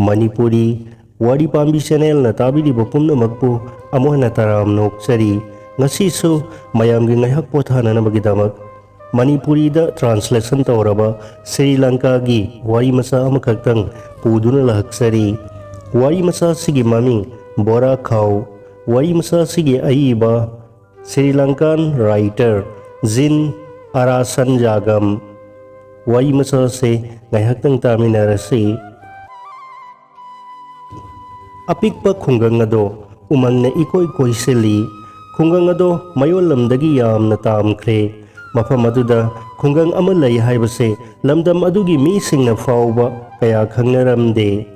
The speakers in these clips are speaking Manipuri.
Manipuri Wari Pambi Channel na tabiri bapumna magpo amo na taram noksari ngasi so mayam gi ngahak pothana na magidamak Manipuri da translation tawraba Sri Lanka gi wari masa amakaktang puduna lahaksari wari masa sigi maming Bora Khao wari masa sigi aiba Sri Lankan writer Zin Arasan Jagam wari masa se ngahaktang taminarasi Apikpa khunggang ado umang na ikoy-koy sili khunggang ado mayon lamdagi yam na tamkre mafam aduda khunggang ama lay haibase lamdam adugi mising na fawba kaya khangnaramde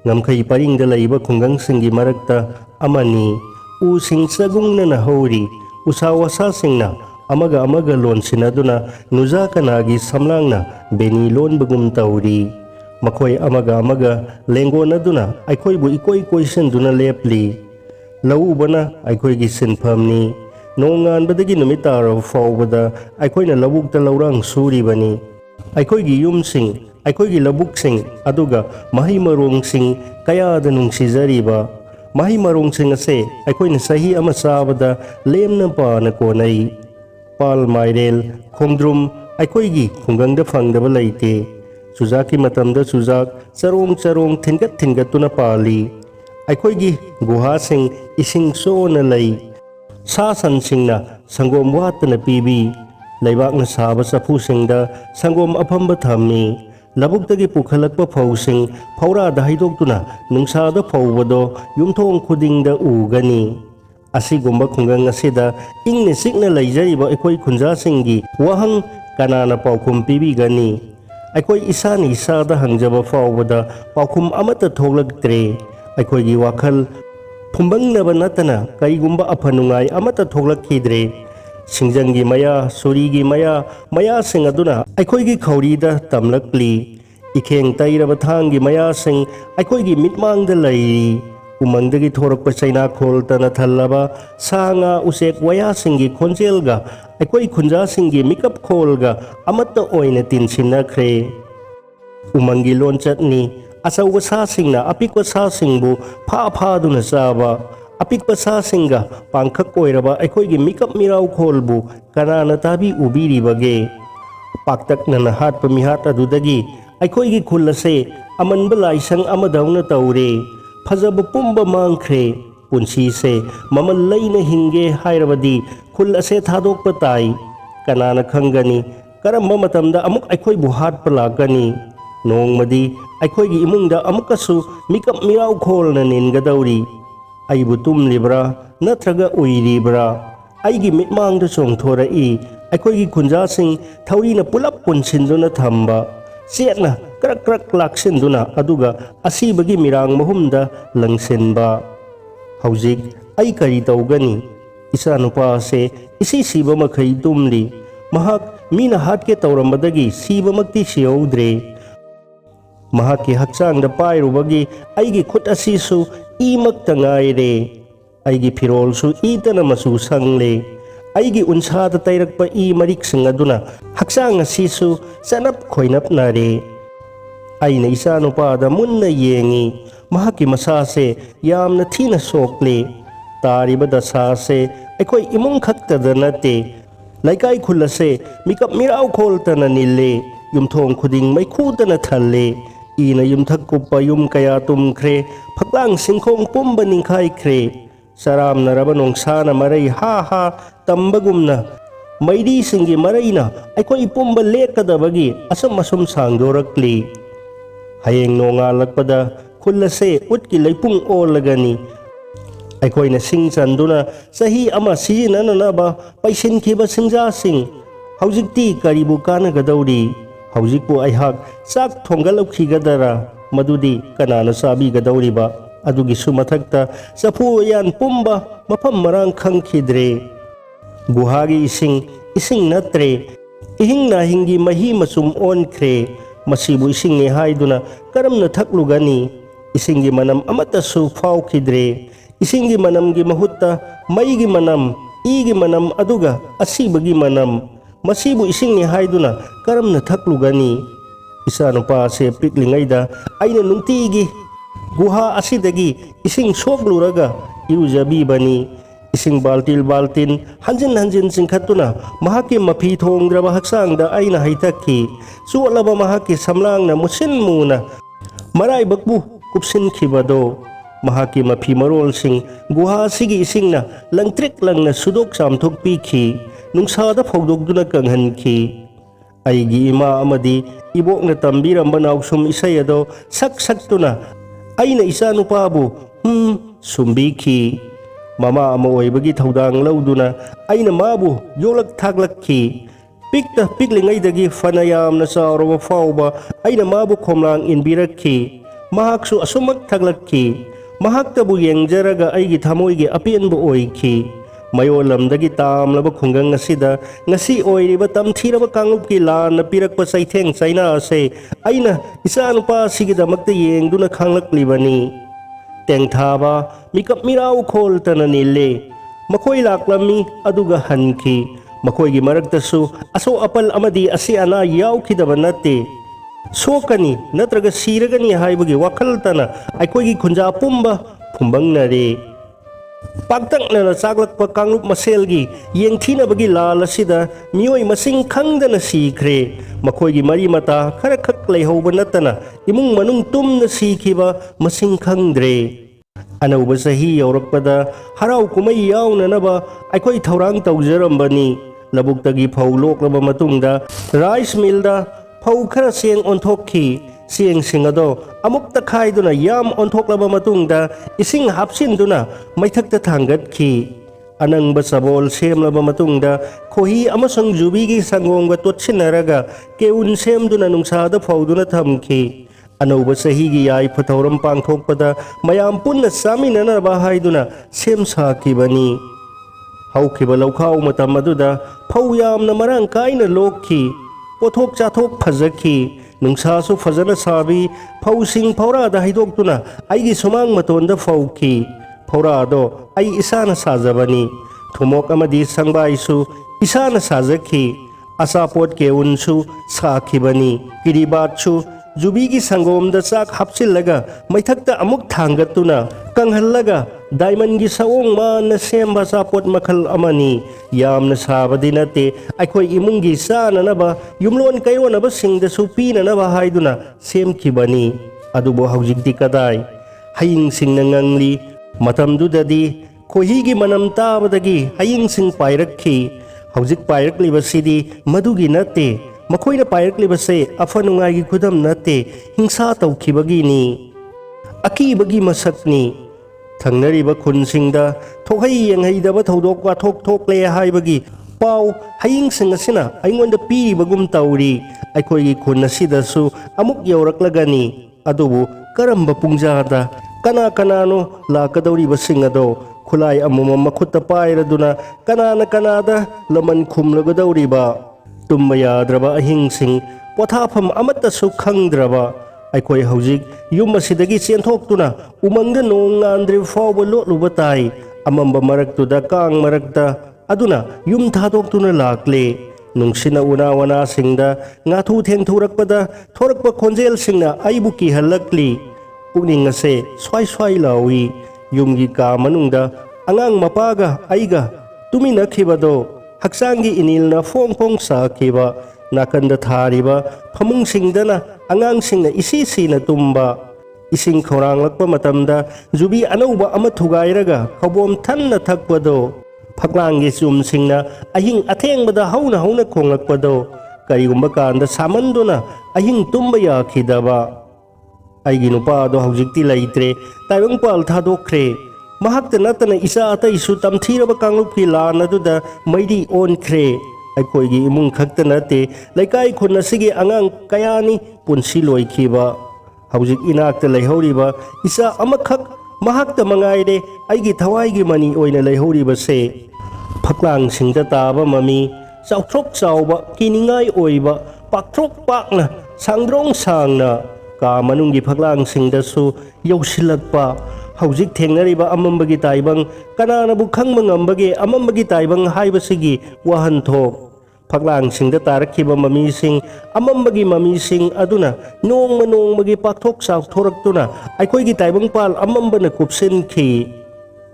ngamkhay paringda layba khunggang singi marakta amani using sagung na nahori usawa sing na amaga lon sinaduna nuza kanagi samlang na beni lon bagum tawri Makoy amaga lenggo na duna aikoy bu ikoy sen duna lepli lau bana aikoy gi sinpham ni nongan badagi numitaro fawbada aikoy na labuk ta laurang suri bani aikoy gi yum sing aikoy gi labuk sing aduga mahi marong sing kaya da nung sizariba mahi marong sing ase aikoy na sahi ama sabada lem na pa na konai pal mairel khongdrum aikoy gi khunggang da phangdaba laite Suzaki matamda suzak charong thingat tuna pali aikoy gi guha sing ising so na lay sa san sing na sangom wat na pibi laibak na saba sa pusing da sangom apamba thammi labuk tagi pukhalakpa phau sing phaura da haidok tuna nungsa da phawbado yumthong khuding da ugani asigumba khungang asida ingne sikna laijariba aikoy khunja singi wahang kanana paukhum pibi gani aikoy isani isada hangjaba fawbada paukhum amata thoglaktre aikoy gi wakhal phumbangnaba natana kaigumba aphanungai amata thoglakkhidre singjangi maya surigi maya sing aduna aikoy gi khauri da tamlakli ikheng tairaba thangi maya sing aikoy gi mitmang da lai umangdagi thorakpa chaina kholtana thallaba sanga usek waya singi khonjelga aikoy khunja singi mikap kholga amatta oina tinsinakre umangi lonchatni asauga sa singna apikwa sa singbu pha duna saba apikwa sa singa pangkhak oiraba aikoy gi mikap mirau kholbu kanana tabi ubiri bage paktak na hatpa mihat adudagi aikoy gi khulase amanba laisang amadauna taure Fazaba pumba mangkre punsi se mamal laina hinge hairabadi khul ase thadok patai kanana khangani karamba matamda amuk aikoy buhat palagani nongmadi aikoy gi imungda amukasu mikap mirau khol na ningadauri aibu tumlibra natraga uiribra aigi mitmangda chongthorai aikoy gi khunja sing thaurina pulap punsinjuna thamba setna krak laksinduna aduga asibagi mirang mahumda langsenba haujik ai kari tawgani isa nupa se isi siba makhai tumli mahak mina hatke tawrambadagi siba makti siyaudre mahak ki hakchang da pairubagi aigi khut asisu imak tangaire aigi firol su itana masu sangle aigi unsa da tairakpa I marik singaduna hakchang asisu sanap khoinap nare aina isa nupada munna yengi mahaki masase yamna thina sokle tariba dasase aikoy imung khakta danate laikai khulase mikap mirau kholtana nille yumthong khuding mai khutana thalle ina yumthak kuppa yum kaya tumkhre phaklang singkhong pumba ningkhai khre saram naraba nongsana marai ha tambagumna maidi singi maraina aikoy pumba lekadabagi asam sangdorakli hayeng nongalakpada khulase utki leipung olagani aikoy na singchanduna sahi ama sinana ba paisin khiba singja sing haujikti karibu kana gadauri haujikpu aihak sak thongalokhi gadara madudi kanana sabi gadauri ba adugi sumathakta sapu yan pumba mafam marang khangkhidre buhagi ising natre ihingna hingi mahi masum onkhre masibu ising ni haiduna karamna thaklugani isingi manam amata su phawkhidre isingi manam gi mahutta maigi manam igi manam aduga asibagi manam masibu ising ni haiduna karamna thaklugani isa nupa se piklingaida aina nungtigi guha asidagi ising sogluraga irujabibani. Ising baltin hanjin singkhatuna mahaki mapi thongdraba haksangda aina haitaki sualaba mahaki samlangna musin muna marai bakbu kupsin khibado mahaki mapi marol sing guha sigi isingna langtrik langna sudok samthok pikhi nungsada phogdokduna kanghanki. Aigi ima amadi ibokna tambiramba nausum isayado saktuna aina isa nupabu sumbiki. Mama ama oibagi thaudang lauduna aina mabu yolak thaglakki pikta piklingaidagi fanayamna sauraba fauba aina mabu khomlang inbirakki mahaksu asumak thaglakki mahaktabu yengjaraga aigi thamoigi apianbu oiki mayolamdagi tamlaba khungang asida ngasi oiriba tamthiraba kanglupki lana pirakpa saitheng saina ase aina isanupa sigidamakta yengduna khanglaklibani. Teng thaba mikap mirau khol tananile makoi laklami aduga hanki makoi gi maragtasu aso apal amadi asi ana yaukidaba nate sokani natraga siragani haibagi wakal tana aikoi gi khunja pumba phumbang nare pagtang na saglakpa kanglup maselgi yengthinabagi lal asida mioi masing khangdana sikre makoi gi mari mata khara khak leihoba natana imung manung tumna sikhiba masing khangdre. Anauba sahi yaurakpada harau kumai yaunanaba aikoi thaurang tawjarambani labuktagi phau loklaba matungda rice millda phau khara seng onthokki sieng singado amukta khaiduna yam onthoklaba matungda ising hapsinduna maithakta thangatki anangba sabol semlaba matungda khohi amasang jubigi sangongga totsinaraga keun semduna nungsada phauduna thamki. Anauba sahigi yai pathauram pangthokpada mayam punna saminanaba haiduna sem sakibani. Haukiba laukhau matam aduda phau yamna marang kaina lokki pothok chathok phajaki nungsasu phajana sabi phau sing phaurada haidoktuna aigi sumang matonda phauki phaurado ai isana sajabani thumok amadi sangbaisu isana sajaki asapot keunsu sakhibani kiribatsu Jubigi sangomda sak hapsillaga maithakta amuk thangatuna kanghallaga diamond gi saong man na semba sapot makhal amani yamna sabadi nate aikoi imungi sananaba yumlon kayonaba singda supinanaba haiduna semkibani adubo haujikti kadai haying sing nangangli matamdudadi kohigi manam tabadagi haying sing pairakki haujik pairakliba madugi nate makoina pairaklibase afanungai gi khudam nate hingsa tawkhibagini akibagi masakni thangnariba khunsingda thokhai yenghaidaba thodok wa thokle haibagi pau haying singasina aingonda piribagum tawri aikoi gi khun asidasu amuk yauraklagani adubu karamba pungjada kanano lakadawriba singado khulai amuma makhutta pairaduna kanada laman khumlagadawriba tumma yadraba ahing sing pothafam amata su khangdraba aikoi haujik yum asidagi chenthokuna umangda nong andri fawba lotluba tai amamba maraktuda kang marakta aduna yum thadoktuna lakle nungsina unawana singda ngathu thengthurakpada thorakpa khonjel singna aibu ki halakli pukning ase swai lawi yumgi ka manungda angang mapaga aiga tuminakhibado haksangi inilna phong sakiba nakanda thariba phamung singdana angang singna isi na tumba ising khorang lakpa matamda jubi anauba ama thugairaga khobom thanna thakpado phaklangi chum singna ahing athengbada hauna khonglakpado karigumba kanda samanduna ahing tumba yakhidaba aigi nupa do haujikti laitre taibang pal thadokre mahakta natana isa ata isu tamthiraba kanglupki lana duda maidi on kre aikoi gi imung khakta nate laikai khunna sigi angang kayani punsi loikhiba haujik inakta leihoriba isa amakhak mahakta mangaide aigi thawai gi mani oina leihoriba se phaklang singta taba mami chautrok chauba kiningai oiba paktrok pakna sangdrong sangna ka manunggi phaklang singdasu yausilakpa haujik thengnariba amambagi taibang kanana bu khangma ngambage amambagi taibang haibasigi wahanthok ꯐꯛꯂꯥꯡꯁꯤꯡꯗ ꯇꯥꯔꯛꯈꯤꯕ ꯃꯃꯤꯁꯤꯡ ꯑꯃꯝꯕꯒꯤ ꯃꯃꯤꯁꯤꯡ ꯑꯗꯨꯅ ꯅꯣꯡꯃ ꯅꯣꯡꯃꯒꯤ ꯄꯥꯛꯊꯣꯛ ꯆꯥꯎꯊꯣꯔꯛꯇꯨꯅ ꯑꯩꯈꯣꯏꯒꯤ ꯇꯥꯏꯕꯪꯄꯥꯜ ꯑꯃꯝꯕꯅ ꯀꯨꯞꯁꯤꯟꯈꯤ꯫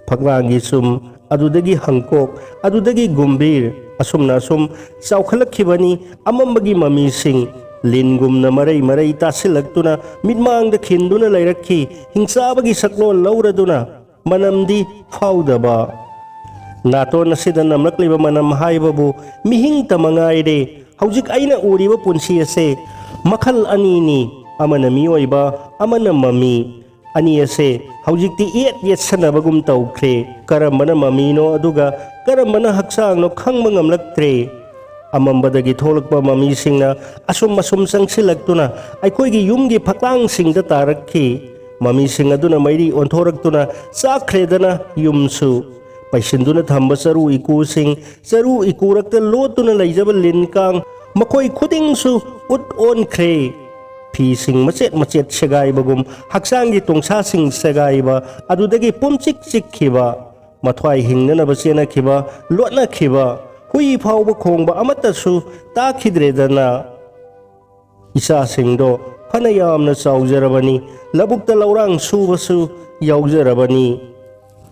ꯐꯛꯂꯥꯡꯒꯤ ꯁꯨꯝ ꯑꯗꯨꯗꯒꯤ ꯍꯪꯀꯣꯛ ꯑꯗꯨꯗꯒꯤ ꯒꯨꯝꯚꯤꯔ ꯑꯁꯨꯝꯅ ꯑꯁꯨꯝ ꯆꯥꯎꯈꯠꯂꯛꯈꯤꯕꯅꯤ ꯑꯃꯝꯕꯒꯤ ꯃꯃꯤꯁꯤꯡ ꯂꯤꯟꯒꯨꯝꯅ ꯃꯔꯩ ꯃꯔꯩ ꯇꯥꯁꯤꯜꯂꯛꯇꯨꯅ ꯃꯤꯠꯃꯥꯡꯗ ꯈꯤꯟꯗꯨꯅ ꯂꯩꯔꯛꯈꯤ ꯍꯤꯡꯆꯥꯕꯒꯤ ꯁꯛꯂꯣꯟ ꯂꯧꯔꯗꯨꯅ ꯃꯅꯝꯗꯤ ꯐꯥꯎꯗꯕ꯫ ꯅꯥꯇꯣꯟ ꯑꯁꯤꯗ ꯅꯝꯂꯛꯂꯤꯕ ꯃꯅꯝ ꯍꯥꯏꯕꯕꯨ ꯃꯤꯍꯤꯡꯇ ꯃꯉꯥꯏꯔꯦ꯫ ꯍꯧꯖꯤꯛ ꯑꯩꯅ ꯎꯔꯤꯕ ꯄꯨꯟꯁꯤ ꯑꯁꯦ ꯃꯈꯜ ꯑꯅꯤꯅꯤ, ꯑꯃꯅ ꯃꯤꯑꯣꯏꯕ ꯑꯃꯅ ꯃꯃꯤ꯫ ꯑꯅꯤ ꯑꯁꯦ ꯍꯧꯖꯤꯛꯇꯤ ꯌꯦꯠꯁꯟꯅꯕꯒꯨꯝ ꯇꯧꯈ꯭ꯔꯦ꯫ ꯀꯔꯝꯕꯅ ꯃꯃꯤꯅꯣ ꯑꯗꯨꯒ ꯀꯔꯝꯕꯅ ꯍꯛꯆꯥꯡꯅꯣ ꯈꯪꯕ ꯉꯝꯂꯛꯇ꯭ꯔꯦ꯫ ꯑꯃꯝꯕꯗꯒꯤ ꯊꯣꯛꯂꯛꯄ ꯃꯃꯤꯁꯤꯡꯅ ꯑꯁꯨꯝ ꯑꯁꯨꯝ ꯆꯪꯁꯤꯜꯂꯛꯇꯨꯅ ꯑꯩꯈꯣꯏꯒꯤ ꯌꯨꯝꯒꯤ ꯐꯛꯂꯥꯡꯁꯤꯡꯗ ꯇꯥꯔꯛꯈꯤ꯫ ꯃꯃꯤꯁꯤꯡ ꯑꯗꯨꯅ ꯃꯩꯔꯤ ꯑꯣꯟꯊꯣꯔꯛꯇꯨꯅ ꯆꯥꯛꯈ꯭ꯔꯦꯗꯅ ꯌꯨꯝꯁꯨ꯫ ꯄꯩꯁꯤꯟꯗꯨꯅ ꯊꯝꯕ ꯆꯔꯨ ꯏꯀꯨꯁꯤꯡ, ꯆꯔꯨ ꯏꯀꯨꯔꯛꯇ ꯂꯣꯠꯇꯨꯅ ꯂꯩꯖꯕ ꯂꯤꯟ ꯀꯥꯡ, ꯃꯈꯣꯏ ꯈꯨꯗꯤꯡꯁꯨ ꯎꯠ ꯑꯣꯟꯈ꯭ꯔꯦ꯫ ꯐꯤꯁꯤꯡ ꯃꯆꯦꯠ ꯃꯆꯦꯠ ꯁꯦꯒꯥꯏꯕꯒꯨꯝ ꯍꯛꯆꯥꯡꯒꯤ ꯇꯣꯡꯁꯥꯁꯤꯡ ꯁꯦꯒꯥꯏꯕ, ꯑꯗꯨꯗꯒꯤ ꯄꯨꯝꯆꯤꯛ ꯆꯤꯛꯈꯤꯕ, ꯃꯊ꯭ꯋꯥꯏ ꯍꯤꯡꯅꯅꯕ ꯆꯦꯟꯅꯈꯤꯕ, ꯂꯣꯠꯅꯈꯤꯕ, ꯍꯨꯏ ꯐꯥꯎꯕ ꯈꯣꯡꯕ ꯑꯃꯠꯇꯁꯨ ꯇꯥꯈꯤꯗ꯭ꯔꯦꯗꯅ꯫ ꯏꯆꯥꯁꯤꯡꯗꯣ ꯐꯅ ꯌꯥꯝꯅ ꯆꯥꯎꯖꯔꯕꯅꯤ, ꯂꯧꯕꯨꯛꯇ ꯂꯧꯔꯥꯡ ꯁꯨꯕꯁꯨ ꯌꯥꯎꯖꯔꯕꯅꯤ꯫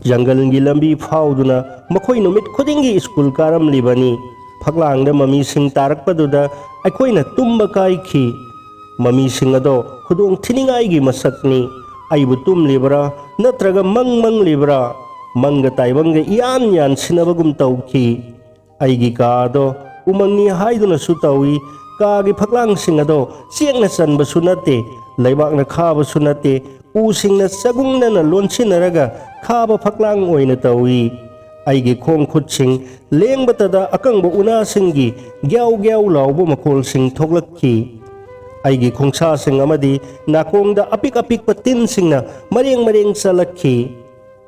ꯖꯪꯒꯜꯒꯤ ꯂꯝꯕꯤ ꯐꯥꯎꯗꯨꯅ ꯃꯈꯣꯏ ꯅꯨꯃꯤꯠ ꯈꯨꯗꯤꯡꯒꯤ ꯁ꯭ꯀꯨꯜ ꯀꯥꯔꯝꯂꯤꯕꯅꯤ꯫ ꯐꯛꯂꯥꯡꯗ ꯃꯃꯤꯁꯤꯡ ꯇꯥꯔꯛꯄꯗꯨꯗ ꯑꯩꯈꯣꯏꯅ ꯇꯨꯝꯕ ꯀꯥꯏꯈꯤ꯫ ꯃꯃꯤꯁꯤꯡ ꯑꯗꯣ ꯈꯨꯗꯣꯡ ꯊꯤꯅꯤꯡꯉꯥꯏꯒꯤ ꯃꯁꯛꯅꯤ꯫ ꯑꯩꯕꯨ ꯇꯨꯝꯂꯤꯕ꯭ꯔꯥ ꯅꯠꯇ꯭ꯔꯒ ꯃꯪꯂꯤꯕ꯭ꯔꯥ? ꯃꯪꯒ ꯇꯥꯏꯕꯪꯒ ꯏꯌꯥꯟ ꯌꯥꯟꯁꯤꯟꯅꯕꯒꯨꯝ ꯇꯧꯈꯤ꯫ ꯑꯩꯒꯤ ꯀꯥ ꯑꯗꯣ ꯎꯃꯪꯅꯤ ꯍꯥꯏꯗꯨꯅꯁꯨ ꯇꯧꯏ꯫ ꯀꯥꯒꯤ ꯐꯛꯂꯥꯡꯁꯤꯡ ꯑꯗꯣ ꯆꯦꯛꯅ ꯆꯟꯕꯁꯨ ꯅꯠꯇꯦ, ꯂꯩꯕꯥꯛꯅ ꯈꯥꯕꯁꯨ ꯅꯠꯇꯦ, ꯎꯁꯤꯡꯅ ꯆꯒꯨꯡꯅꯅ ꯂꯣꯟꯁꯤꯟꯅꯔꯒ ꯈꯥꯕ ꯐꯛꯂꯥꯡ ꯑꯣꯏꯅ ꯇꯧꯏ꯫ ꯑꯩꯒꯤ ꯈꯣꯡ ꯈꯨꯠꯁꯤꯡ ꯂꯦꯡꯕꯇꯗ ꯑꯀꯪꯕ ꯎꯅꯥꯁꯤꯡꯒꯤ ꯒ꯭ꯌꯥꯎ ꯒ꯭ꯌꯥꯎ ꯂꯥꯎꯕ ꯃꯈꯣꯜꯁꯤꯡ ꯊꯣꯛꯂꯛꯈꯤ꯫ ꯑꯩꯒꯤ ꯈꯣꯡꯁꯥꯁꯤꯡ ꯑꯃꯗꯤ ꯅꯥꯀꯣꯡꯗ ꯑꯄꯤꯛ ꯑꯄꯤꯛꯄ ꯇꯤꯟꯁꯤꯡꯅ ꯃꯔꯦꯡ ꯃꯔꯦꯡ ꯆꯠꯂꯛꯈꯤ꯫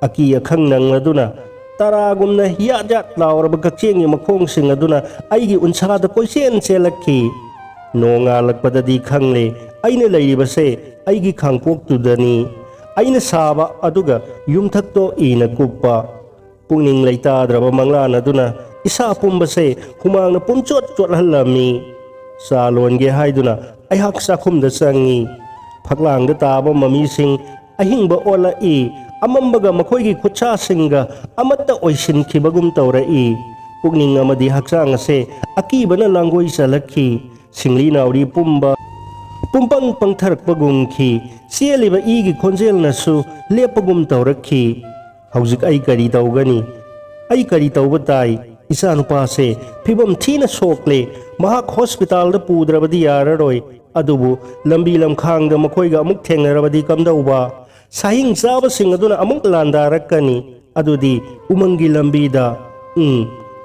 ꯑꯀꯤ ꯑꯈꯪ ꯅꯪꯂꯗꯨꯅ ꯇꯔꯥꯒꯨꯝꯅ ꯌꯥꯠ ꯌꯥꯠ ꯂꯥꯎꯔꯕ ꯀꯛꯆꯦꯡꯒꯤ ꯃꯈꯣꯡꯁꯤꯡ ꯑꯗꯨꯅ ꯑꯩꯒꯤ ꯎꯟꯁꯥꯗ ꯀꯣꯏꯆꯦꯟ ꯆꯦꯜꯂꯛꯈꯤ꯫ ꯅꯣꯡꯉꯥꯜꯂꯛꯄꯗꯗꯤ ꯈꯪꯂꯦ ꯑꯩꯅ ꯂꯩꯔꯤꯕꯁꯦ ꯑꯩꯒꯤ ꯈꯥꯡꯄꯣꯛꯇꯨꯗꯅꯤ꯫ ꯑꯩꯅ ꯁꯥꯕ ꯑꯗꯨꯒ ꯌꯨꯝꯊꯛꯇꯣ ꯏꯅ ꯀꯨꯞꯄ꯫ ꯄꯨꯛꯅꯤꯡ ꯂꯩꯇꯥꯗ꯭ꯔꯕ ꯃꯪꯂꯥꯟ ꯑꯗꯨꯅ ꯏꯁꯥ ꯄꯨꯝꯕꯁꯦ ꯍꯨꯃꯥꯡꯅ ꯄꯨꯝꯆꯣꯠ ꯆꯣꯠꯍꯜꯂꯝꯃꯤ꯫ ꯆꯥ ꯂꯣꯟꯒꯦ ꯍꯥꯏꯗꯨꯅ ꯑꯩꯍꯥꯛ ꯆꯥꯛꯈꯨꯝꯗ ꯆꯪꯉꯤ꯫ ꯐꯛꯂꯥꯡꯗ ꯇꯥꯕ ꯃꯃꯤꯁꯤꯡ ꯑꯍꯤꯡꯕ ꯑꯣꯜꯂꯛꯏ꯫ ꯑꯃꯝꯕꯒ ꯃꯈꯣꯏꯒꯤ ꯈꯨꯠꯁꯥꯁꯤꯡꯒ ꯑꯃꯠꯇ ꯑꯣꯏꯁꯤꯟꯈꯤꯕꯒꯨꯝ ꯇꯧꯔꯛꯏ꯫ ꯄꯨꯛꯅꯤꯡ ꯑꯃꯗꯤ ꯍꯛꯆꯥꯡ ꯑꯁꯦ ꯑꯀꯤꯕꯅ ꯂꯥꯡꯒꯣꯏ ꯆꯜꯂꯛꯈꯤ꯫ ꯁꯤꯡꯂꯤ ꯅꯥꯎꯔꯤ ꯄꯨꯝꯕ ꯄꯨꯡꯄꯪ ꯄꯪꯊꯔꯛꯄꯒꯨꯝꯈꯤ꯫ ꯆꯦꯜꯂꯤꯕ ꯏꯒꯤ ꯈꯣꯟꯖꯦꯜꯅꯁꯨ ꯂꯦꯞꯄꯒꯨꯝ ꯇꯧꯔꯛꯈꯤ꯫ ꯍꯧꯖꯤꯛ ꯑꯩ ꯀꯔꯤ ꯇꯧꯒꯅꯤ? ꯑꯩ ꯀꯔꯤ ꯇꯧꯕ ꯇꯥꯏ? ꯏꯆꯥꯅꯨꯄꯥꯁꯦ ꯐꯤꯕꯝ ꯊꯤꯅ ꯁꯣꯛꯂꯦ꯫ ꯃꯍꯥꯛ ꯍꯣꯁꯄꯤꯇꯥꯜꯗ ꯄꯨꯗ꯭ꯔꯕꯗꯤ ꯌꯥꯔꯔꯣꯏ꯫ ꯑꯗꯨꯕꯨ ꯂꯝꯕꯤ ꯂꯝꯈꯥꯡꯗ ꯃꯈꯣꯏꯒ ꯑꯃꯨꯛ ꯊꯦꯡꯅꯔꯕꯗꯤ ꯀꯝꯗꯧꯕ? ꯁꯥꯍꯤꯡ ꯆꯥꯕꯁꯤꯡ ꯑꯗꯨꯅ ꯑꯃꯨꯛ ꯂꯥꯟꯗꯥꯔꯛꯀꯅꯤ꯫ ꯑꯗꯨꯗꯤ ꯎꯃꯪꯒꯤ ꯂꯝꯕꯤꯗ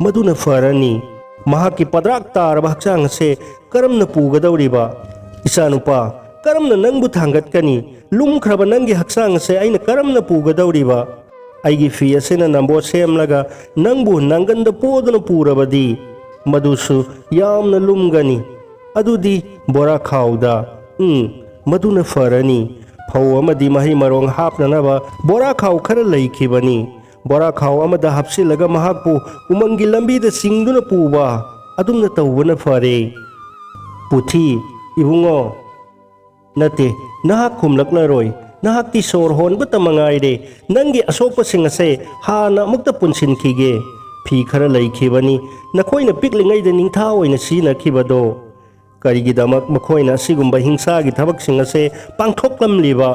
ꯃꯗꯨꯅ ꯐꯔꯅꯤ꯫ ꯃꯍꯥꯛꯀꯤ ꯄꯗ꯭ꯔꯥꯛ ꯇꯥꯔꯕ ꯍꯛꯆꯥꯡ ꯑꯁꯦ ꯀꯔꯝꯅ ꯄꯨꯒꯗꯧꯔꯤꯕ? ꯏꯆꯥꯅꯨꯄꯥ, ꯀꯔꯝꯅ ꯅꯪꯕు ꯊꯥꯡꯒꯠꯀꯅꯤ? lumꯈ꯭ꯔꯕ ꯅꯪꯒꯤ ꯍꯛꯆꯥꯡ ꯑꯁꯦ ꯑꯩꯅ ꯀꯔꯝꯅ ꯄꯨꯒꯗꯧꯔꯤꯕ? ꯑꯩꯒꯤ ꯐꯤ ꯑꯁꯤꯅ ꯅꯝꯕꯣꯠ ꯁꯦꯝꯂꯒ ꯅꯪꯕꯨ ꯅꯪꯒꯟꯗ ꯄꯣꯗꯨꯅ ꯄꯨꯔꯕꯗꯤ ꯃꯗꯨꯁꯨ ꯌꯥꯝꯅ ꯂꯨꯝꯒꯅꯤ꯫ ꯑꯗꯨꯗꯤ ꯕꯣꯔꯥ ꯈꯥꯎꯗ ꯃꯗꯨꯅ ꯐꯔꯅꯤ꯫ ꯐꯧ ꯑꯃꯗꯤ ꯃꯍꯩ ꯃꯔꯣꯡ ꯍꯥꯞꯅꯅꯕ ꯕꯣꯔꯥ ꯈꯥꯎ ꯈꯔ ꯂꯩꯈꯤꯕꯅꯤ꯫ ꯕꯣꯔꯥ ꯈꯥꯎ ꯑꯃꯗ ꯍꯥꯞꯆꯤꯜꯂꯒ ꯃꯍꯥꯛꯄꯨ ꯎꯃꯪꯒꯤ ꯂꯝꯕꯤꯗ ꯆꯤꯡꯗꯨꯅ ꯄꯨꯕ, ꯑꯗꯨꯝꯅ ꯇꯧꯕꯅ ꯐꯔꯦ꯫ ꯄꯨꯊꯤ, ꯏꯕꯨꯡꯉꯣ꯫ ꯅꯠꯇꯦ, ꯅꯍꯥꯛ ꯈꯨꯝꯂꯛꯂꯔꯣꯏ꯫ ꯅꯍꯥꯛꯇꯤ ꯁꯣꯔ ꯍꯣꯟꯕꯇ ꯃꯉꯥꯏꯔꯦ꯫ ꯅꯪꯒꯤ ꯑꯁꯣꯛꯄꯁꯤꯡ ꯑꯁꯦ ꯍꯥꯟꯅ ꯑꯃꯨꯛꯇ ꯄꯨꯟꯁꯤꯟꯈꯤꯒꯦ꯫ ꯐꯤ ꯈꯔ ꯂꯩꯈꯤꯕꯅꯤ, ꯅꯈꯣꯏꯅ ꯄꯤꯛꯂꯤꯉꯩꯗ ꯅꯤꯡꯊꯥ ꯑꯣꯏꯅ ꯁꯤꯖꯤꯟꯅꯈꯤꯕꯗꯣ꯫ ꯀꯔꯤꯒꯤꯗꯃꯛ ꯃꯈꯣꯏꯅ ꯑꯁꯤꯒꯨꯝꯕ ꯍꯤꯡꯁꯥꯒꯤ ꯊꯕꯛꯁꯤꯡ ꯑꯁꯦ ꯄꯥꯡꯊꯣꯛꯂꯝꯂꯤꯕ?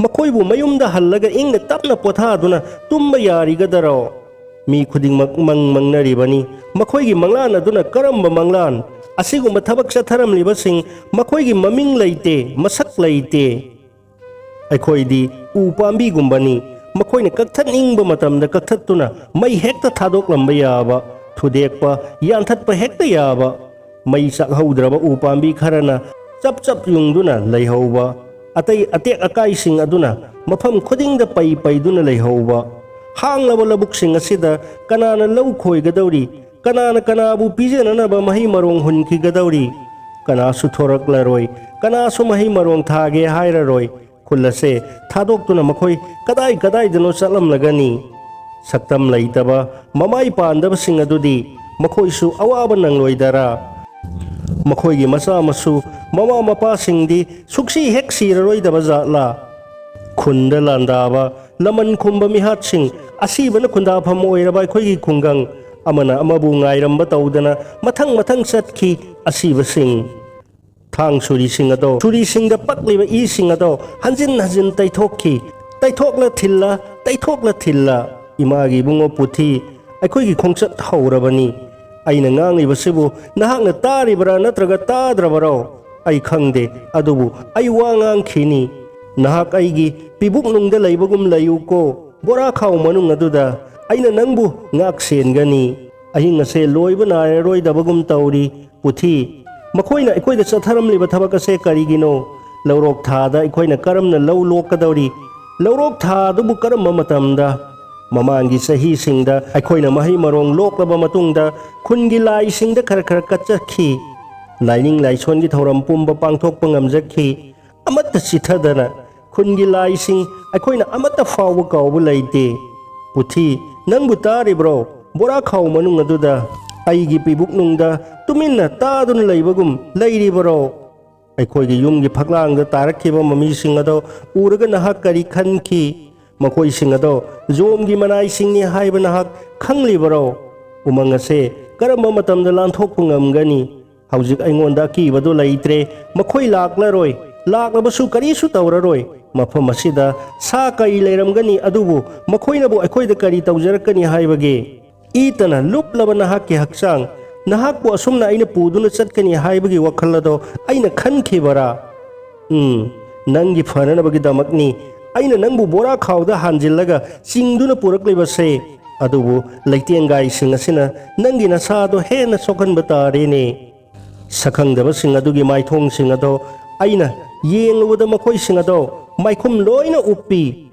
ꯃꯈꯣꯏꯕꯨ ꯃꯌꯨꯝꯗ ꯍꯜꯂꯒ ꯏꯪꯅ ꯇꯞꯅ ꯄꯣꯊꯥꯗꯨꯅ ꯇꯨꯝꯕ ꯌꯥꯔꯤꯒꯗꯔꯣ? ꯃꯤ ꯈꯨꯗꯤꯡꯃꯛ ꯃꯪꯅꯔꯤꯕꯅꯤ꯫ ꯃꯈꯣꯏꯒꯤ ꯃꯪꯂꯥꯟ ꯑꯗꯨꯅ ꯀꯔꯝꯕ ꯃꯪꯂꯥꯟ? ꯑꯁꯤꯒꯨꯝꯕ ꯊꯕꯛ ꯆꯠꯊꯔꯝꯂꯤꯕꯁꯤꯡ ꯃꯈꯣꯏꯒꯤ ꯃꯃꯤꯡ ꯂꯩꯇꯦ, ꯃꯁꯛ ꯂꯩꯇꯦ꯫ ꯑꯩꯈꯣꯏꯗꯤ ꯎ ꯄꯥꯝꯕꯤꯒꯨꯝꯕꯅꯤ꯫ ꯃꯈꯣꯏꯅ ꯀꯛꯊꯠꯅꯤꯡꯕ ꯃꯇꯝꯗ ꯀꯛꯊꯠꯇꯨꯅ ꯃꯩ ꯍꯦꯛꯇ ꯊꯥꯗꯣꯛꯂꯝꯕ ꯌꯥꯕ, ꯊꯨꯗꯦꯛꯄ, ꯌꯥꯟꯊꯠꯄ ꯍꯦꯛꯇ ꯌꯥꯕ꯫ ꯃꯩ ꯆꯥꯛꯍꯧꯗ꯭ꯔꯕ ꯎ ꯄꯥꯝꯕꯤ ꯈꯔꯅ ꯆꯞ ꯆꯞ ꯌꯨꯡꯗꯨꯅ ꯂꯩꯍꯧꯕ, ꯑꯇꯩ ꯑꯇꯦꯛ ꯑꯀꯥꯏꯁꯤꯡ ꯑꯗꯨꯅ ꯃꯐꯝ ꯈꯨꯗꯤꯡꯗ ꯄꯩꯗꯨꯅ ꯂꯩꯍꯧꯕ꯫ ꯍꯥꯡꯂꯕ ꯂꯧꯕꯨꯛꯁꯤꯡ ꯑꯁꯤꯗ ꯀꯅꯥꯅ ꯂꯧ ꯈꯣꯏꯒꯗꯧꯔꯤ? ꯀꯅꯥꯅ ꯀꯅꯥꯕꯨ ꯄꯤꯖꯅꯅꯕ ꯃꯍꯩ ꯃꯔꯣꯡ ꯍꯨꯟꯈꯤꯒꯗꯧꯔꯤ? ꯀꯅꯥꯁꯨ ꯊꯣꯔꯛꯂꯔꯣꯏ, ꯀꯅꯥꯁꯨ ꯃꯍꯩ ꯃꯔꯣꯡ ꯊꯥꯒꯦ ꯍꯥꯏꯔꯔꯣꯏ꯫ ꯈꯨꯜ ꯑꯁꯦ ꯊꯥꯗꯣꯛꯇꯨꯅ ꯃꯈꯣꯏ ꯀꯗꯥꯏꯗꯅꯣ ꯆꯠꯂꯝꯂꯒꯅꯤ꯫ ꯁꯛꯇꯝ ꯂꯩꯇꯕ, ꯃꯃꯥꯏ ꯄꯥꯟꯗꯕꯁꯤꯡ ꯑꯗꯨꯗꯤ ꯃꯈꯣꯏꯁꯨ ꯑꯋꯥꯕ ꯅꯪꯂꯣꯏꯗꯔꯥ? ꯃꯈꯣꯏꯒꯤ ꯃꯆꯥ ꯃꯁꯨ ꯃꯃꯥ ꯃꯄꯥꯁꯤꯡꯗꯤ ꯁꯨꯛꯁꯤ ꯍꯦꯛ ꯁꯤꯔꯔꯣꯏꯗꯕ ꯖꯥꯠꯂꯥ? ꯈꯨꯟꯗ ꯂꯥꯟꯗꯥꯕ ꯂꯃꯟ ꯈꯨꯝꯕ ꯃꯤꯍꯥꯠꯁꯤꯡ, ꯑꯁꯤꯕꯅ ꯈꯨꯟꯗꯥꯐꯝ ꯑꯣꯏꯔꯕ ꯑꯩꯈꯣꯏꯒꯤ ꯈꯨꯡꯒꯪ, ꯑꯃꯅ ꯑꯃꯕꯨ ꯉꯥꯏꯔꯝꯕ ꯇꯧꯗꯅ ꯃꯊꯪ ꯃꯊꯪ ꯆꯠꯈꯤ ꯑꯁꯤꯕꯁꯤꯡ꯫ ꯊꯥꯡ ꯁꯨꯔꯤꯁꯤꯡ ꯑꯗꯣ, ꯁꯨꯔꯤꯁꯤꯡꯗ ꯄꯛꯂꯤꯕ ꯏꯁꯤꯡ ꯑꯗꯣ ꯍꯟꯖꯤꯟ ꯍꯟꯖꯤꯟ ꯇꯩꯊꯣꯛꯈꯤ, ꯇꯩꯊꯣꯛꯂ ꯊꯤꯜꯂ, ꯇꯩꯊꯣꯛꯂ ꯊꯤꯜꯂ꯫ ꯏꯃꯥꯒꯤ ꯏꯕꯨꯡꯉꯣ ꯄꯨꯊꯤ, ꯑꯩꯈꯣꯏꯒꯤ ꯈꯣꯡꯆꯠ ꯍꯧꯔꯕꯅꯤ꯫ ꯑꯩꯅ ꯉꯥꯡꯂꯤꯕꯁꯤꯕꯨ ꯅꯍꯥꯛꯅ ꯇꯥꯔꯤꯕꯔꯥ ꯅꯠꯇ꯭ꯔꯒ ꯇꯥꯗ꯭ꯔꯕꯔꯣ? ꯑꯩ ꯈꯪꯗꯦ, ꯑꯗꯨꯕꯨ ꯑꯩ ꯋꯥ ꯉꯥꯡꯈꯤꯅꯤ꯫ ꯅꯍꯥꯛ ꯑꯩꯒꯤ ꯄꯤꯕꯨꯛꯅꯨꯡꯗ ꯂꯩꯕꯒꯨꯝ ꯂꯩꯌꯨꯀꯣ, ꯕꯣꯔꯥꯈꯥꯎ ꯃꯅꯨꯡ ꯑꯗꯨꯗ ꯑꯩꯅ ꯅꯪꯕꯨ ꯉꯥꯛꯁꯦꯟꯒꯅꯤ꯫ ꯑꯍꯤꯡ ꯑꯁꯦ ꯂꯣꯏꯕ ꯅꯥꯏꯔꯔꯣꯏꯗꯕꯒꯨꯝ ꯇꯧꯔꯤ ꯄꯨꯊꯤ꯫ ꯃꯈꯣꯏꯅ ꯑꯩꯈꯣꯏꯗ ꯆꯠꯊꯔꯝꯂꯤꯕ ꯊꯕꯛ ꯑꯁꯦ ꯀꯔꯤꯒꯤꯅꯣ? ꯂꯧꯔꯣꯛ ꯊꯥꯗ ꯑꯩꯈꯣꯏꯅ ꯀꯔꯝꯅ ꯂꯧ ꯂꯣꯛꯀꯗꯧꯔꯤ? ꯂꯧꯔꯣꯛ ꯊꯥ ꯑꯗꯨꯕꯨ ꯀꯔꯝꯕ ꯃꯇꯝꯗ? ꯃꯃꯥꯡꯒꯤ ꯆꯍꯤꯁꯤꯡꯗ ꯑꯩꯈꯣꯏꯅ ꯃꯍꯩ ꯃꯔꯣꯡ ꯂꯣꯛꯂꯕ ꯃꯇꯨꯡꯗ ꯈꯨꯟꯒꯤ ꯂꯥꯏꯁꯤꯡꯗ ꯈꯔ ꯈꯔ ꯀꯠꯆꯈꯤ, ꯂꯥꯏꯅꯤꯡ ꯂꯥꯏꯁꯣꯟꯒꯤ ꯊꯧꯔꯝ ꯄꯨꯝꯕ ꯄꯥꯡꯊꯣꯛꯄ ꯉꯝꯖꯈꯤ ꯑꯃꯠꯇ ꯆꯤꯊꯗꯅ꯫ ꯈꯨꯟꯒꯤ ꯂꯥꯏꯁꯤꯡ ꯑꯩꯈꯣꯏꯅ ꯑꯃꯠꯇ ꯐꯥꯎꯕ ꯀꯥꯎꯕ ꯂꯩꯇꯦ꯫ ꯄꯨꯊꯤ, ꯅꯪꯕꯨ ꯇꯥꯔꯤꯕ꯭ꯔꯣ? ꯕꯣꯔꯥꯈꯥꯎ ꯃꯅꯨꯡ ꯑꯗꯨꯗ ꯑꯩꯒꯤ ꯄꯤꯕꯨꯛꯅꯨꯡꯗ ꯇꯨꯃꯤꯟꯅ ꯇꯥꯗꯨꯅ ꯂꯩꯕꯒꯨꯝ ꯂꯩꯔꯤꯕꯔꯣ? ꯑꯩꯈꯣꯏꯒꯤ ꯌꯨꯝꯒꯤ ꯐꯛꯂꯥꯡꯗ ꯇꯥꯔꯛꯈꯤꯕ ꯃꯃꯤꯁꯤꯡ ꯑꯗꯣ ꯎꯔꯒ ꯅꯍꯥꯛ ꯀꯔꯤ ꯈꯟꯈꯤ? ꯃꯈꯣꯏꯁꯤꯡ ꯑꯗꯣ ꯖꯣꯝꯒꯤ ꯃꯅꯥꯏꯁꯤꯡꯅꯤ ꯍꯥꯏꯕ ꯅꯍꯥꯛ ꯈꯪꯂꯤꯕꯔꯣ? ꯎꯃꯪ ꯑꯁꯦ ꯀꯔꯝꯕ ꯃꯇꯝꯗ ꯂꯥꯟꯊꯣꯛꯄ ꯉꯝꯒꯅꯤ? ꯍꯧꯖꯤꯛ ꯑꯩꯉꯣꯟꯗ ꯑꯀꯤꯕꯗꯣ ꯂꯩꯇ꯭ꯔꯦ꯫ ꯃꯈꯣꯏ ꯂꯥꯛꯂꯔꯣꯏ, ꯂꯥꯛꯂꯕꯁꯨ ꯀꯔꯤꯁꯨ ꯇꯧꯔꯔꯣꯏ꯫ ꯃꯐꯝ ꯑꯁꯤꯗ ꯁꯥ ꯀꯩ ꯂꯩꯔꯝꯒꯅꯤ, ꯑꯗꯨꯕꯨ ꯃꯈꯣꯏꯅꯕꯨ ꯑꯩꯈꯣꯏꯗ ꯀꯔꯤ ꯇꯧꯖꯔꯛꯀꯅꯤ ꯍꯥꯏꯕꯒꯦ? ꯏꯇꯅ ꯂꯨꯞꯂꯕ ꯅꯍꯥꯛꯀꯤ ꯍꯛꯆꯥꯡ, ꯅꯍꯥꯛꯄꯨ ꯑꯁꯨꯝꯅ ꯑꯩꯅ ꯄꯨꯗꯨꯅ ꯆꯠꯀꯅꯤ ꯍꯥꯏꯕꯒꯤ ꯋꯥꯈꯜ ꯑꯗꯣ ꯑꯩꯅ ꯈꯟꯈꯤꯕꯔꯥ? ꯅꯪꯒꯤ ꯐꯅꯅꯕꯒꯤꯗꯃꯛꯅꯤ ꯑꯩꯅ ꯅꯪꯕꯨ ꯕꯣꯔꯥꯈꯥꯎꯗ ꯍꯥꯟꯖꯤꯜꯂꯒ ꯆꯤꯡꯗꯨꯅ ꯄꯨꯔꯛꯂꯤꯕꯁꯦ꯫ ꯑꯗꯨꯕꯨ ꯂꯩꯇꯦꯡꯒꯥꯏꯁꯤꯡ ꯑꯁꯤꯅ ꯅꯪꯒꯤ ꯅꯁꯥꯗꯣ ꯍꯦꯟꯅ ꯁꯣꯛꯍꯟꯕ ꯇꯥꯔꯦꯅꯦ꯫ ꯁꯛꯈꯪꯗꯕꯁꯤꯡ ꯑꯗꯨꯒꯤ ꯃꯥꯏꯊꯣꯡꯁꯤꯡ ꯑꯗꯣ ꯑꯩꯅ ꯌꯦꯡꯂꯨꯕꯗ ꯃꯈꯣꯏꯁꯤꯡ ꯑꯗꯣ ꯃꯥꯏꯈꯨꯝ ꯂꯣꯏꯅ ꯎꯞꯄꯤ꯫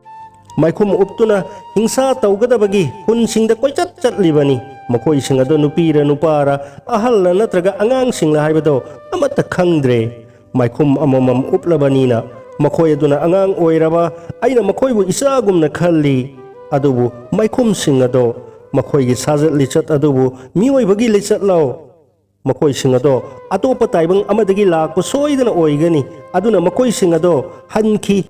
ꯃꯥꯏꯈꯨꯝ ꯎꯞꯇꯨꯅ ꯍꯤꯡꯁꯥ ꯇꯧꯒꯗꯕꯒꯤ ꯍꯨꯟꯁꯤꯡꯗ ꯀꯣꯏꯆꯠ ꯆꯠꯂꯤꯕꯅꯤ꯫ ꯃꯈꯣꯏꯁꯤꯡ ꯑꯗꯣ ꯅꯨꯄꯤꯔ ꯅꯨꯄꯥꯔ, ꯑꯍꯜꯂ ꯅꯠꯇ꯭ꯔꯒ ꯑꯉꯥꯡꯁꯤꯡꯂ ꯍꯥꯏꯕꯗꯣ ꯑꯃꯠꯇ ꯈꯪꯗ꯭ꯔꯦ꯫ ꯃꯥꯏꯈꯨꯝ ꯑꯃꯃꯝ ꯎꯞꯂꯕꯅꯤꯅ ꯃꯈꯣꯏ ꯑꯗꯨꯅ ꯑꯉꯥꯡ ꯑꯣꯏꯔꯕ ꯑꯩꯅ ꯃꯈꯣꯏꯕꯨ ꯏꯆꯥꯒꯨꯝꯅ ꯈꯜꯂꯤ꯫ ꯑꯗꯨꯕꯨ ꯃꯥꯏꯈꯨꯝꯁꯤꯡ ꯑꯗꯣ, ꯃꯈꯣꯏꯒꯤ ꯁꯥꯖꯠ ꯂꯤꯆꯠ ꯑꯗꯨꯕꯨ ꯃꯤꯑꯣꯏꯕꯒꯤ ꯂꯤꯆꯠꯂꯣ? ꯃꯈꯣꯏꯁꯤꯡ ꯑꯗꯣ ꯑꯇꯣꯞꯄ ꯇꯥꯏꯕꯪ ꯑꯃꯗꯒꯤ ꯂꯥꯛꯄ ꯁꯣꯏꯗꯅ ꯑꯣꯏꯒꯅꯤ꯫ ꯑꯗꯨꯅ ꯃꯈꯣꯏꯁꯤꯡ ꯑꯗꯣ ꯍꯟꯈꯤ꯫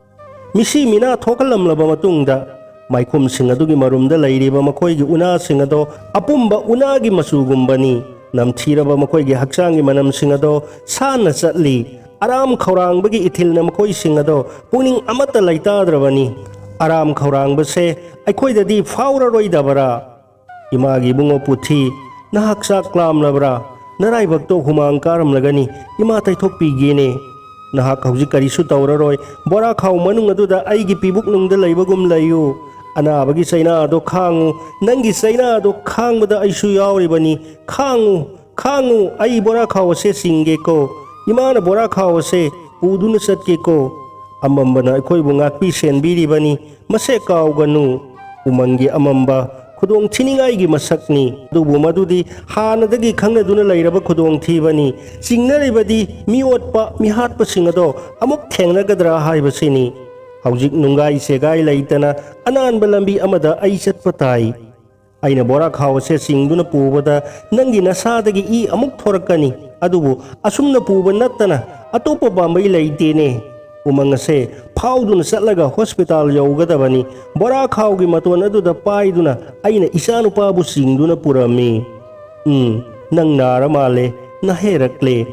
ꯃꯤꯁꯤ ꯃꯤꯅꯥ ꯊꯣꯛꯍꯜꯂꯝꯂꯕ ꯃꯇꯨꯡꯗ ꯃꯥꯏꯈꯨꯝꯁꯤꯡ ꯑꯗꯨꯒꯤ ꯃꯔꯨꯝꯗ ꯂꯩꯔꯤꯕ ꯃꯈꯣꯏꯒꯤ ꯎꯅꯥꯁꯤꯡ ꯑꯗꯣ ꯑꯄꯨꯝꯕ ꯎꯅꯥꯒꯤ ꯃꯆꯨꯒꯨꯝꯕꯅꯤ꯫ ꯅꯝꯊꯤꯔꯕ ꯃꯈꯣꯏꯒꯤ ꯍꯛꯆꯥꯡꯒꯤ ꯃꯅꯝꯁꯤꯡ ꯑꯗꯣ ꯁꯥꯟꯅ ꯆꯠꯂꯤ꯫ ꯑꯔꯥꯝ ꯈꯧꯔꯥꯡꯕꯒꯤ ꯏꯊꯤꯜꯅ ꯃꯈꯣꯏꯁꯤꯡ ꯑꯗꯣ ꯄꯨꯛꯅꯤꯡ ꯑꯃꯠꯇ ꯂꯩꯇꯥꯗ꯭ꯔꯕꯅꯤ꯫ ꯑꯔꯥꯝ ꯈꯧꯔꯥꯡꯕꯁꯦ ꯑꯩꯈꯣꯏꯗꯗꯤ ꯐꯥꯎꯔꯔꯣꯏꯗꯕꯔꯥ? ꯏꯃꯥꯒꯤ ꯏꯕꯨꯡꯉꯣ ꯄꯨꯊꯤ, ꯅꯍꯥꯛ ꯆꯥꯛ ꯂꯥꯝꯂꯕ꯭ꯔꯥ? ꯅꯔꯥꯏꯕꯛꯇꯣ ꯍꯨꯃꯥꯡ ꯀꯥꯔꯝꯂꯒꯅꯤ, ꯏꯃꯥ ꯇꯩꯊꯣꯛꯄꯤꯒꯦꯅꯦ꯫ ꯅꯍꯥꯛ ꯍꯧꯖꯤꯛ ꯀꯔꯤꯁꯨ ꯇꯧꯔꯔꯣꯏ꯫ ꯕꯣꯔꯥꯈꯥꯎ ꯃꯅꯨꯡ ꯑꯗꯨꯗ ꯑꯩꯒꯤ ꯄꯤꯕꯨꯛꯅꯨꯡꯗ ꯂꯩꯕꯒꯨꯝ ꯂꯩꯌꯨ꯫ ꯑꯅꯥꯕꯒꯤ ꯆꯩꯅꯥ ꯑꯗꯣ ꯈꯥꯡꯉꯨ, ꯅꯪꯒꯤ ꯆꯩꯅꯥ ꯑꯗꯣ ꯈꯥꯡꯕꯗ ꯑꯩꯁꯨ ꯌꯥꯎꯔꯤꯕꯅꯤ꯫ ꯈꯥꯡꯉꯨ, ꯈꯥꯡꯉꯨ, ꯑꯩ ꯕꯣꯔꯥꯈꯥꯎ ꯑꯁꯦ ꯆꯤꯡꯒꯦꯀꯣ꯫ ꯏꯃꯥꯅ ꯕꯣꯔꯥꯈꯥꯎ ꯑꯁꯦ ꯄꯨꯗꯨꯅ ꯆꯠꯀꯦꯀꯣ꯫ ꯑꯃꯝꯕꯅ ꯑꯩꯈꯣꯏꯕꯨ ꯉꯥꯛꯄꯤ ꯁꯦꯟꯕꯤꯔꯤꯕꯅꯤ, ꯃꯁꯦ ꯀꯥꯎꯒꯅꯨ꯫ ꯎꯃꯪꯒꯤ ꯑꯃꯝꯕ ꯈꯨꯗꯣꯡꯊꯤꯅꯤꯡꯉꯥꯏꯒꯤ ꯃꯁꯛꯅꯤ, ꯑꯗꯨꯕꯨ ꯃꯗꯨꯗꯤ ꯍꯥꯟꯅꯗꯒꯤ ꯈꯪꯅꯗꯨꯅ ꯂꯩꯔꯕ ꯈꯨꯗꯣꯡꯊꯤꯕꯅꯤ꯫ ꯆꯤꯡꯅꯔꯤꯕꯗꯤ ꯃꯤꯑꯣꯠꯄ ꯃꯤꯍꯥꯠꯄꯁꯤꯡ ꯑꯗꯣ ꯑꯃꯨꯛ ꯊꯦꯡꯅꯒꯗ꯭ꯔꯥ ꯍꯥꯏꯕꯁꯤꯅꯤ꯫ ꯍꯧꯖꯤꯛ ꯅꯨꯡꯒꯥꯏ ꯁꯦꯒꯥꯏ ꯂꯩꯇꯅ ꯑꯅꯥꯟꯕ ꯂꯝꯕꯤ ꯑꯃꯗ ꯑꯩ ꯆꯠꯄ ꯇꯥꯏ꯫ ꯑꯩꯅ ꯕꯣꯔꯥꯈꯥꯎ ꯑꯁꯦ ꯆꯤꯡꯗꯨꯅ ꯄꯨꯕꯗ ꯅꯪꯒꯤ ꯅꯁꯥꯗꯒꯤ ꯏ ꯑꯃꯨꯛ ꯊꯣꯔꯛꯀꯅꯤ, ꯑꯗꯨꯕꯨ ꯑꯁꯨꯝꯅ ꯄꯨꯕ ꯅꯠꯇꯅ ꯑꯇꯣꯞꯄ ꯄꯥꯝꯕꯩ ꯂꯩꯇꯦꯅꯦ꯫ ꯎꯃꯪ ꯑꯁꯦ ꯐꯥꯎꯗꯨꯅ ꯆꯠꯂꯒ ꯍꯣꯁꯄꯤꯇꯥꯜ ꯌꯧꯒꯗꯕꯅꯤ꯫ ꯕꯣꯔꯥꯈꯥꯎꯒꯤ ꯃꯇꯣꯟ ꯑꯗꯨꯗ ꯄꯥꯏꯗꯨꯅ ꯑꯩꯅ ꯏꯆꯥꯅꯨꯄꯥꯕꯨ ꯆꯤꯡꯗꯨꯅ ꯄꯨꯔꯝꯃꯤ꯫ ꯅꯪ ꯅꯥꯔ ꯃꯥꯜꯂꯦ, ꯅꯥꯍꯦꯔꯛꯂꯦ꯫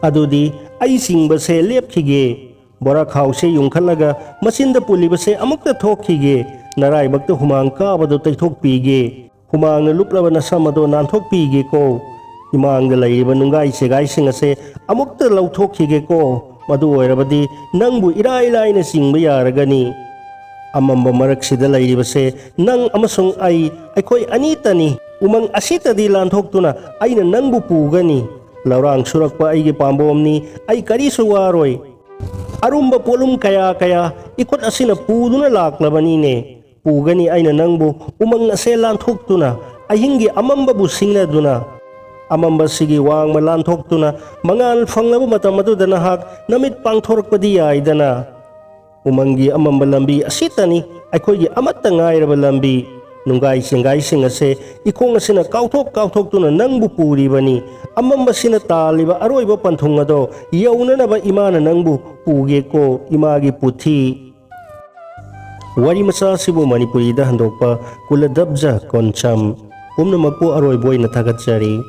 ꯑꯗꯨꯗꯤ ꯑꯩ ꯆꯤꯡꯕꯁꯦ ꯂꯦꯞꯈꯤꯒꯦ꯫ ꯕꯣꯔꯥꯈꯥꯎꯁꯦ ꯌꯨꯡꯈꯠꯂꯒ ꯃꯆꯤꯟꯗ ꯄꯨꯜꯂꯤꯕꯁꯦ ꯑꯃꯨꯛꯇ ꯊꯣꯛꯈꯤꯒꯦ꯫ ꯅꯔꯥꯏꯕꯛꯇ ꯍꯨꯃꯥꯡ ꯀꯥꯕꯗꯣ ꯇꯩꯊꯣꯛꯄꯤꯒꯦ꯫ ꯍꯨꯃꯥꯡꯅ ꯂꯨꯞꯂꯕ ꯅꯁꯝ ꯑꯗꯣ ꯅꯥꯟꯊꯣꯛꯄꯤꯒꯦꯀꯣ꯫ ꯏꯃꯥꯡꯗ ꯂꯩꯔꯤꯕ ꯅꯨꯡꯒꯥꯏ ꯁꯦꯒꯥꯏꯁꯤꯡ ꯑꯁꯦ ꯑꯃꯨꯛꯇ ꯂꯧꯊꯣꯛꯈꯤꯒꯦꯀꯣ꯫ ꯃꯗꯨ ꯑꯣꯏꯔꯕꯗꯤ ꯅꯪꯕꯨ ꯏꯔꯥꯏ ꯂꯥꯏꯅ ꯆꯤꯡꯕ ꯌꯥꯔꯒꯅꯤ꯫ ꯑꯃꯝꯕ ꯃꯔꯛꯁꯤꯗ ꯂꯩꯔꯤꯕꯁꯦ ꯅꯪ ꯑꯃꯁꯨꯡ ꯑꯩꯈꯣꯏ ꯑꯅꯤꯇꯅꯤ꯫ ꯎꯃꯪ ꯑꯁꯤꯇꯗꯤ ꯂꯥꯟꯊꯣꯛꯇꯨꯅ ꯑꯩꯅ ꯅꯪꯕు ꯄꯨꯒꯅꯤ꯫ ꯂꯧꯔꯥꯡ ꯁꯨꯔꯛꯄ ꯑꯩꯒꯤ ꯄꯥꯝꯕꯣꯝꯅꯤ, ꯑꯩ ꯀꯔꯤꯁꯨ ꯋꯥꯔꯣꯏ꯫ ꯑꯔꯨꯝꯕ ꯄꯣꯠꯂꯨꯝ ꯀꯌꯥ ꯀꯌꯥ ꯏꯈꯨꯠ ꯑꯁꯤꯅ ꯄꯨꯗꯨꯅ ꯂꯥꯛꯂꯕꯅꯤꯅꯦ꯫ ꯄꯨꯒꯅꯤ ꯑꯩꯅ ꯅꯪꯕꯨ ꯎꯃꯪ ꯑꯁꯦ ꯂꯥꯟꯊꯣꯛꯇꯨꯅ, ꯑꯍꯤꯡꯒꯤ ꯑꯃꯝꯕꯕꯨ ꯁꯤꯡꯅꯗꯨꯅ꯫ ꯑꯃꯝꯕꯁꯤꯒꯤ ꯋꯥꯡꯃ ꯂꯥꯟꯊꯣꯛꯇꯨꯅ ꯃꯉꯥꯜ ꯐꯪꯂꯕ ꯃꯇꯝ ꯑꯗꯨꯗ ꯅꯍꯥꯛ ꯅꯃꯤꯠ ꯄꯥꯡꯊꯣꯔꯛꯄꯗꯤ ꯌꯥꯏꯗꯅ꯫ ꯎꯃꯪꯒꯤ ꯑꯃꯝꯕ ꯂꯝꯕꯤ ꯑꯁꯤꯇꯅꯤ ꯑꯩꯈꯣꯏꯒꯤ ꯑꯃꯠꯇ ꯉꯥꯏꯔꯕ ꯂꯝꯕꯤ꯫ ꯅꯨꯡꯒꯥꯏ ꯆꯤꯡꯒꯥꯏꯁꯤꯡ ꯑꯁꯦ ꯏꯈꯣꯡ ꯑꯁꯤꯅ ꯀꯥꯎꯊꯣꯛꯇꯨꯅ ꯅꯪꯕꯨ ꯄꯨꯔꯤꯕꯅꯤ꯫ ꯑꯃꯝꯕꯁꯤꯅ ꯇꯥꯜꯂꯤꯕ ꯑꯔꯣꯏꯕ ꯄꯟꯊꯨꯡ ꯑꯗꯣ ꯌꯧꯅꯅꯕ ꯏꯃꯥꯅ ꯅꯪꯕꯨ ꯄꯨꯒꯦꯀꯣ ꯏꯃꯥꯒꯤ ꯄꯨꯊꯤ꯫ ꯋꯥꯔꯤ ꯃꯆꯥ ꯑꯁꯤꯕꯨ ꯃꯅꯤꯄꯨꯔꯤꯗ ꯍꯟꯗꯣꯛꯄ ꯀꯨꯂꯗꯕꯖ ꯀꯣꯟꯆꯝ꯫ ꯄꯨꯝꯅꯃꯛꯄꯨ ꯑꯔꯣꯏꯕ ꯑꯣꯏꯅ ꯊꯥꯒꯠꯆꯔꯤ꯫